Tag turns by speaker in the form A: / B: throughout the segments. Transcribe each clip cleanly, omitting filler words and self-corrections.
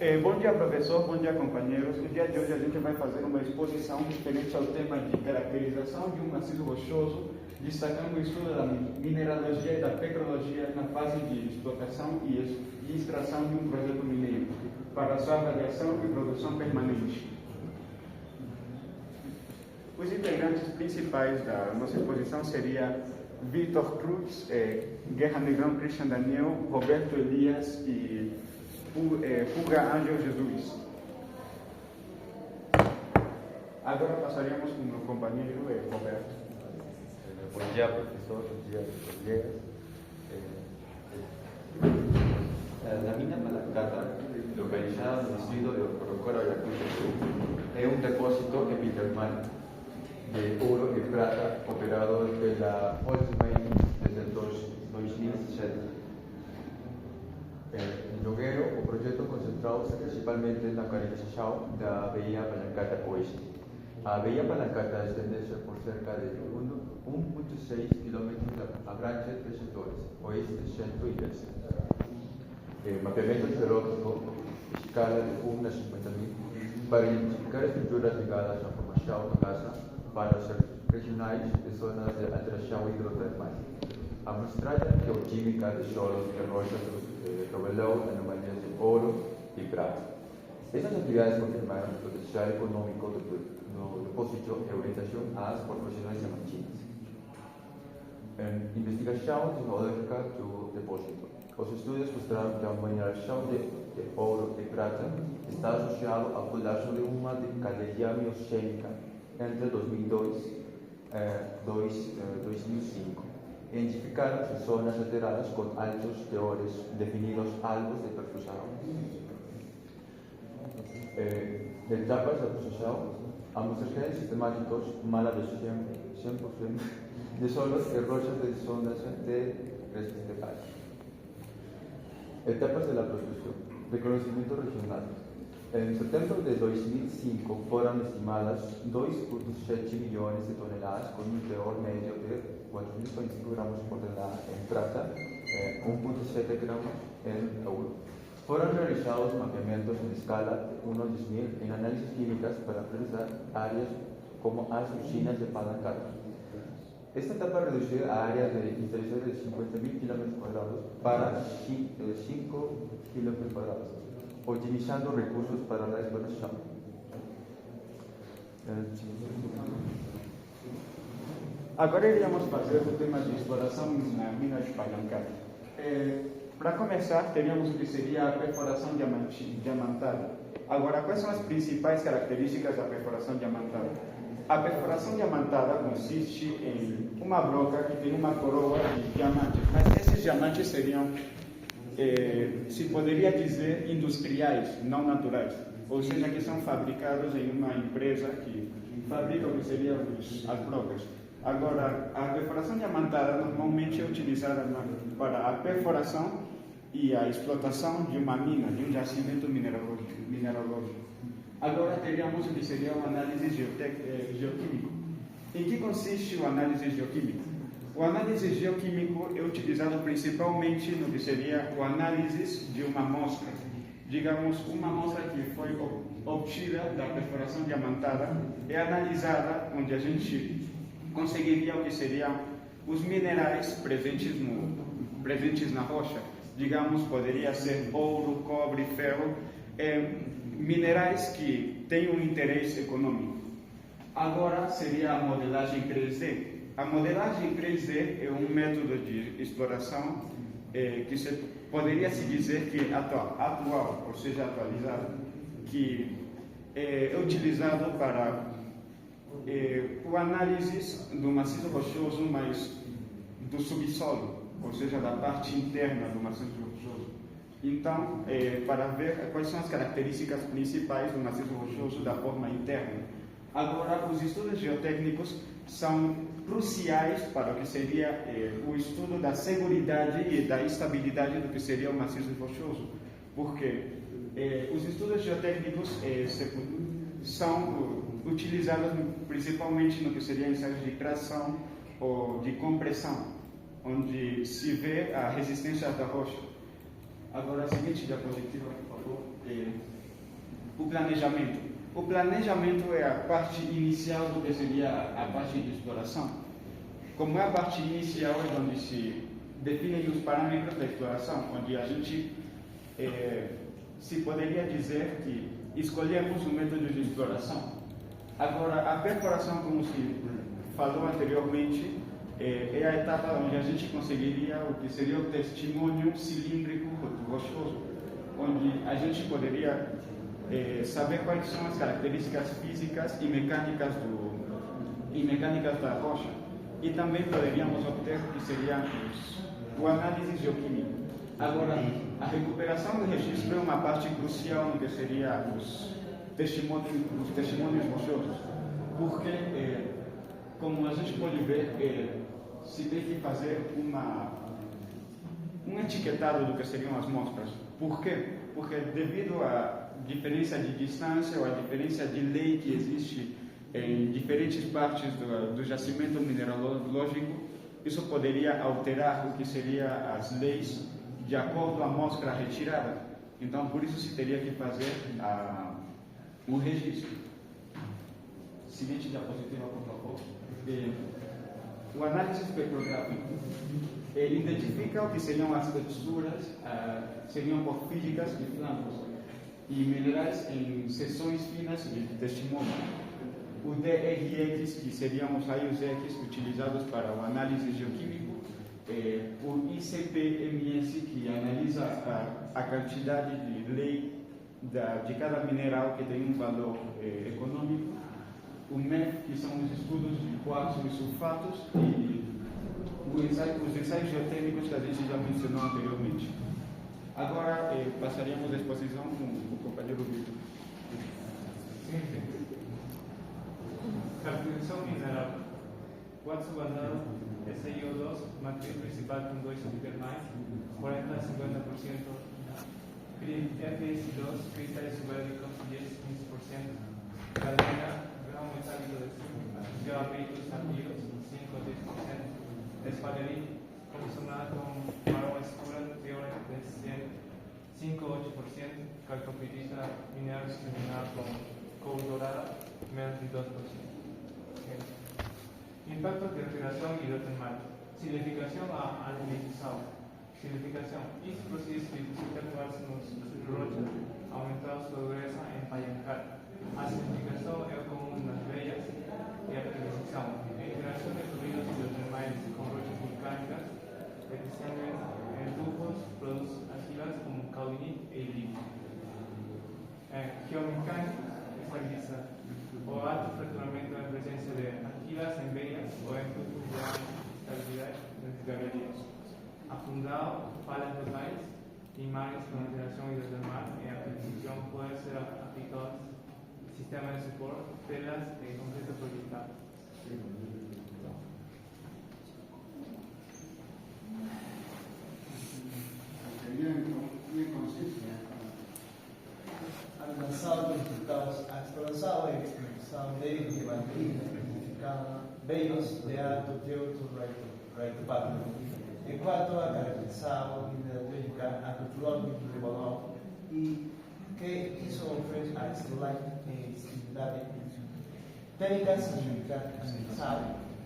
A: Bom dia, professor, bom dia, companheiros. No dia de hoje a gente vai fazer uma exposição referente ao tema de caracterização de um maciço rochoso, destacando o estudo da mineralogia e da petrologia na fase de explotação e extração de um projeto mineiro, para sua avaliação e produção permanente. Os integrantes principais da nossa exposição seriam Vitor Cruz, Guerra Negrão Christian Daniel, Roberto Elias e Puga Angel Jesus. Agora passaremos para o meu companheiro Roberto.
B: Bom dia, professor. Bom dia, colegas. La mina Malacata, localizada no distrito de Orocoro, Ayacucho Sur, es un depósito epitermal de oro y plata operado pela Holcim desde el 2007. Em Nogueiro, o projeto concentrou-se principalmente na caracterização da Baía Palancata Oeste. A Baía Palancata estende-se por cerca de 1,6 km, abrange três setores: oeste, centro e leste. Mapeamento geológico, escala de 1 a 50.000, para identificar estruturas ligadas à formação da casa para os regionais de zonas de alteração hidrotermal. A amostragem geoquímica de solos e rochas revelou anomalias de ouro e prata. Estas atividades confirmaram o potencial econômico do depósito e orientação às proporções diamantinas. Investigação geológica do depósito. Os estudos mostraram que a mineração de ouro e prata está associada ao colapso de uma cadeia miocênica entre 2002 e 2005. Identificaram-se zonas alteradas com altos teores definidos alvos de perfusão. Etapas da perfusão, amostrações sistemáticos mala de 100% de solos e rochas de zonas de restos de cal. Etapas de la perfusão. Reconocimiento regional. En setembro de 2005 foram estimadas 2,7 milhões de toneladas com um teor médio de 4.025 gramos por tonelada em prata, 1,7 gramos em ouro. Foram realizados mapeamentos em escala de 1 a 10.000 em análises químicas para priorizar áreas como as usinas de Palancata. Esta etapa reduziu a área de instalação de 50.000 km² para 5 km², otimizando recursos para a exploração.
A: Agora iríamos fazer o tema de exploração na mina de Palancata. Para começar, teríamos o que seria a perfuração diamantada. Agora, quais são as principais características da perfuração diamantada? A perfuração diamantada consiste em uma broca que tem uma coroa de diamantes, mas esses diamantes seriam, se poderia dizer, industriais, não naturais, ou seja, que são fabricados em uma empresa que fabrica o que seriam as brocas. Agora, a perfuração diamantada normalmente é utilizada para a perfuração e a explotação de uma mina, de um jacimento mineralógico. Agora teríamos o que seria uma análise geoquímica. Em que consiste a análise geoquímica? O análise geoquímico é utilizado principalmente no que seria o análise de uma amostra. Digamos, uma amostra que foi obtida da perfuração diamantada é analisada, onde a gente conseguiria o que seriam os minerais presentes na rocha. Digamos, poderia ser ouro, cobre, ferro, minerais que têm um interesse econômico. Agora seria a modelagem 3D. A modelagem 3D é um método de exploração que poderia se dizer que atual, ou seja, atualizado, que é utilizado para o análise do maciço rochoso, mas do subsolo, ou seja, da parte interna do maciço rochoso. Então, para ver quais são as características principais do maciço rochoso da forma interna. Agora, os estudos geotécnicos são cruciais para o que seria o estudo da seguridade e da estabilidade do que seria o maciço rochoso, porque os estudos geotécnicos são utilizados principalmente no que seria ensaios de tração ou de compressão, onde se vê a resistência da rocha. Agora, a seguinte diapositiva, por favor. O planejamento. O planejamento é a parte inicial do que seria a parte de exploração. Como é a parte inicial, é onde se definem os parâmetros da exploração, onde a gente se poderia dizer que escolhemos um método de exploração. Agora, a perfuração, como se falou anteriormente, é a etapa onde a gente conseguiria o que seria o testemunho cilíndrico rochoso, onde a gente poderia saber quais são as características físicas e mecânicas da rocha. E também poderíamos obter o que seria o análise geoquímico. Agora, a recuperação do registro é uma parte crucial no que seria os testemunhos rochosos, porque, como a gente pode ver, se tem que fazer um etiquetado do que seriam as mostras. Por quê? Porque devido à diferença de distância ou à diferença de lei que existe em diferentes partes do jacimento mineralógico, isso poderia alterar o que seriam as leis de acordo com a amostra retirada. Então, por isso se teria que fazer o registro. Seguinte diapositiva, por favor. O análise espectrográfico identifica o que seriam as texturas, seriam porfídicas de flancos e minerais em seções finas de testemunho. O DRX, que seriam os raios X utilizados para o análise geoquímico, o ICP-MS, que analisa a quantidade de lei de cada mineral que tem um valor econômico, o MEF, que são os estudos de quartzo e sulfatos, e os ensaios geotérmicos que a gente já mencionou anteriormente. Agora passaríamos a exposição com o companheiro Vitor.
C: Caracterização mineral. Quartzo bandado, SiO2, matriz principal con 2 termais, 40-50%. FS2, cristales subélicos 10-15%. Caldera, grano metálico de gravitos zafiros 5-10%. Espalerín, consonada con marrón escura, teora de 5-8%. Calcopirita, mineral discriminada con cobre dorada, menos de 2%. Impacto de respiración hidrotermal. Silificación a alcalinizado. Silificación. Este proceso dificulta los rochas, aumentando su dureza en Payancar. Acidificación es común en las bellas y alcalinización. Interacción de fluidos hidrotermales con rochas volcánicas que descienden en tubos produce argilas como caudinit e ilírico. Geomecánica. Estabiliza. O alto fracturamiento en presencia de argilas en vegas o en tubos de alta estabilidad en galerías. Afundado, palas de maíz y mares con alteración hidrotermal en aplicación pueden ser aplicados sistemas de soporte, telas de concreto proyectado.
D: Bien consiste. Alcanzado resultados exploração e expressão de bandeira identificada veios de alto teor right pattern. Enquanto a caracterização mineralógica a cultural de valor e que isso oferece a estabilidade técnicas científicas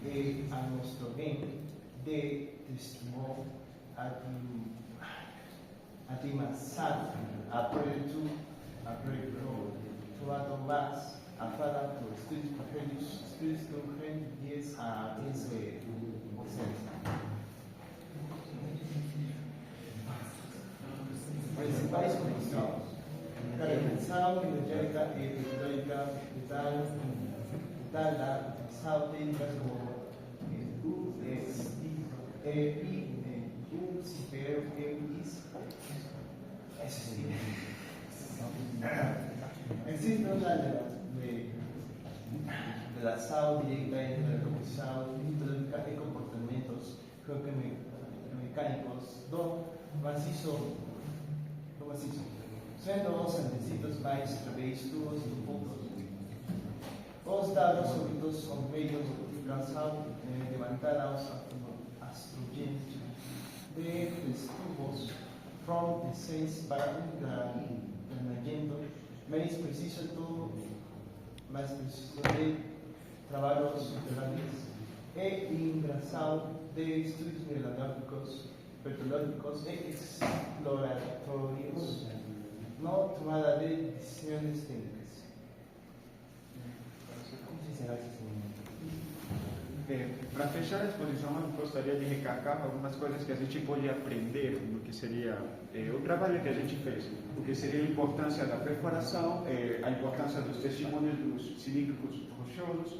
D: e a nosso bem de testemunho a dimensão a projeto Toronto Max, a falar por estudos concorrentes 10 a 15%. Principais condições: caracterização hidrogênica e hidrológica, vital da sal técnicas como USI, UCPR, existe una relação directa entre a composição hidráulica e comportamentos mecânicos do maciço, sendo os requisitos mais previstos do ponto. Os dados obtidos com meios de codificação levantaram os astrogênicos de tubos from the sense by mais preciso de trabalhos subterrâneos e integração de estudos mineralógicos, petrológicos e exploratórios, não tomada de decisões técnicas. Como se será isso?
A: Para fechar a exposição, eu gostaria de recalcar algumas coisas que a gente pode aprender no que seria o trabalho que a gente fez, o que seria a importância da perfuração, a importância dos testemunhos dos cilíndricos rochosos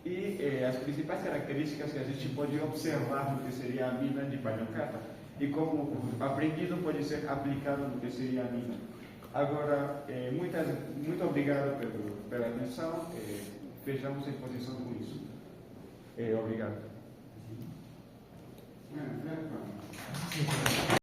A: e as principais características que a gente pode observar no que seria a mina de Pallancata e como o aprendido pode ser aplicado no que seria a mina. Agora, muito obrigado pela atenção, fechamos a exposição com isso. Obrigado.